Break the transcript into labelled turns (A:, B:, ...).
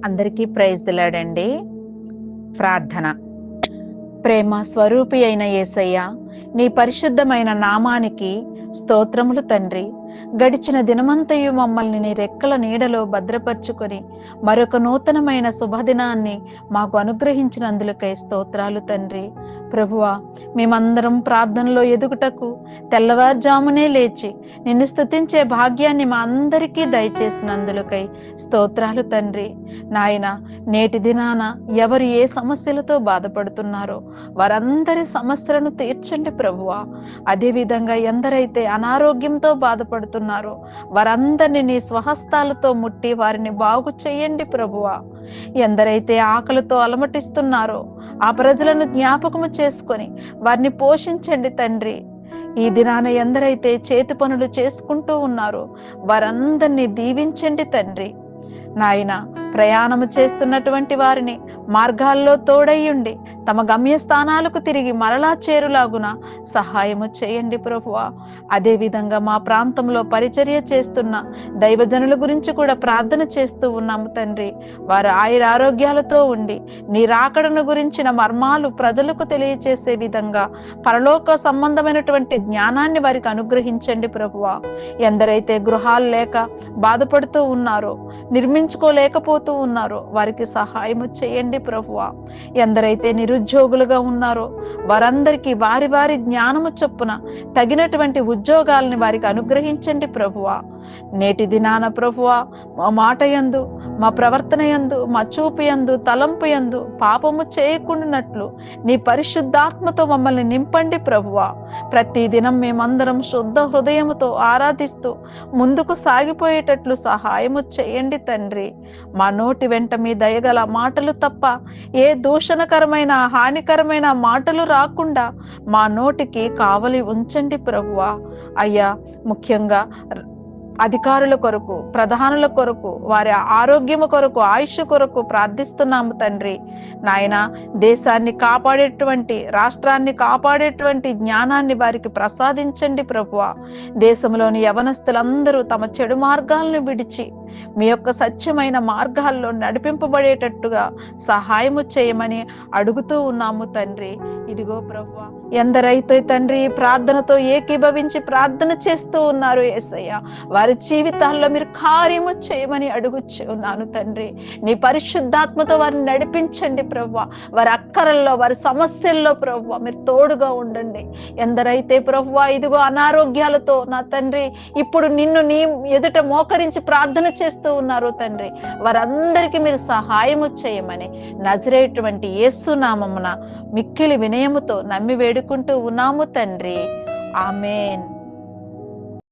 A: అందరికీ praise the lord అండి. ప్రార్థన. ప్రేమ స్వరూపి అయిన యేసయ్య, నీ పరిశుద్ధమైన నామానికి స్తోత్రములు తండ్రి. గడిచిన దినమంతయు మమ్మల్ని నీ రెక్కల నీడలో భద్రపరుచుకొని మరొక నూతనమైన శుభదినాన్ని మాకు అనుగ్రహించినందులకై స్తోత్రాలు తండ్రి. ప్రభువా, మేమందరం ప్రార్థనలో ఎదుగుటకు తెల్లవారుజామునే లేచి నిన్ను స్తుతించే భాగ్యాన్ని మా అందరికీ దయచేసినందులకై స్తోత్రాలు తండ్రి. నాయన, నేటి దినాన ఎవరు ఏ సమస్యలతో బాధపడుతున్నారో వారందరి సమస్యలను తీర్చండి ప్రభువా. అదేవిధంగా ఎందరైతే అనారోగ్యంతో బాధపడుతున్నారో వారందరినీ నీ స్వహస్తాలతో ముట్టి వారిని బాగు చేయండి ప్రభువా. ఎందరైతే ఆకలితో అలమటిస్తున్నారో ఆ ప్రజలను జ్ఞాపకము చేసుకొని వారిని పోషించండి తండ్రి. ఈ దినాన ఎందరైతే చేతి పనులు చేసుకుంటూ ఉన్నారో వారందరినీ దీవించండి తండ్రి. నాయన, ప్రయాణము చేస్తున్నటువంటి వారిని మార్గాల్లో తోడయ్యుండి తమ గమ్యస్థానాలకు తిరిగి మరలా చేరులాగున సహాయము చేయండి ప్రభువా. అదేవిధంగా మా ప్రాంతంలో పరిచర్య చేస్తున్న దైవజనుల గురించి కూడా ప్రార్థన చేస్తూ ఉన్నాము తండ్రి. వారు ఆయురారోగ్యాలతో ఉండి నీ రాకడను గురించిన మర్మాలు ప్రజలకు తెలియచేసే విధంగా పరలోక సంబంధమైనటువంటి జ్ఞానాన్ని వారికి అనుగ్రహించండి ప్రభువా. ఎందరైతే గృహాలు లేక బాధపడుతూ ఉన్నారో, నిర్మించుకోలేకపోతూ ఉన్నారో వారికి సహాయము చేయండి ప్రభువా. ఎందరైతే నిరుద్యోగులుగా ఉన్నారో వారందరికీ వారి వారి జ్ఞానము చొప్పున తగినటువంటి ఉద్యోగాలని వారికి అనుగ్రహించండి ప్రభువా. నేటి దినాన ప్రభువా, మా మాట యందు, మా ప్రవర్తన యందు, మా చూపు యందు, తలంపు యందు పాపము చేయకుండానట్లు నీ పరిశుద్ధాత్మతో మమ్మల్ని నింపండి ప్రభువా. ప్రతి దినం మేమందరం శుద్ధ హృదయముతో ఆరాధిస్తూ ముందుకు సాగిపోయేటట్లు సహాయము చేయండి తండ్రి. మా నోటి వెంట మీ దయగల మాటలు తప్ప ఏ దూషణకరమైన హానికరమైన మాటలు రాకుండా మా నోటికి కావలి ఉంచండి ప్రభువా. అయ్యా, ముఖ్యంగా అధికారుల కొరకు, ప్రధానుల కొరకు, వారి ఆరోగ్యము కొరకు, ఆయుష్ కొరకు ప్రార్థిస్తున్నాము తండ్రి. నాయన, దేశాన్ని కాపాడేటువంటి, రాష్ట్రాన్ని కాపాడేటువంటి జ్ఞానాన్ని వారికి ప్రసాదించండి ప్రభువా. దేశంలోని యవనస్తులందరూ తమ చెడు మార్గాలను విడిచి మీ యొక్క సత్యమైన మార్గాల్లో నడిపింపబడేటట్టుగా సహాయము చేయమని అడుగుతూ ఉన్నాము తండ్రి. ఇదిగో ప్రభువా, ఎందరైతే తండ్రి ప్రార్థనతో ఏకీభవించి ప్రార్థన చేస్తూ ఉన్నారు యేసయ్య, వారి జీవితాల్లో మీరు కార్యము చేయమని అడుగుచూ ఉన్నాను తండ్రి. నీ పరిశుద్ధాత్మతో వారిని నడిపించండి ప్రభువా. వారి అక్కరల్లో, వారి సమస్యల్లో ప్రభువా మీరు తోడుగా ఉండండి. ఎందరైతే ప్రభువా ఇదిగో అనారోగ్యాలతో నా తండ్రి ఇప్పుడు నిన్ను నీ ఎదుట మోకరించి ప్రార్థన చేస్తూ ఉన్నారు తండ్రి, వారందరికీ మీరు సహాయము చేయమని నజరేటువంటి యేసు నామమున మిక్కిలి వినయముతో నమ్మి వేడుకుంటూ ఉన్నాము తండ్రి. ఆమేన్.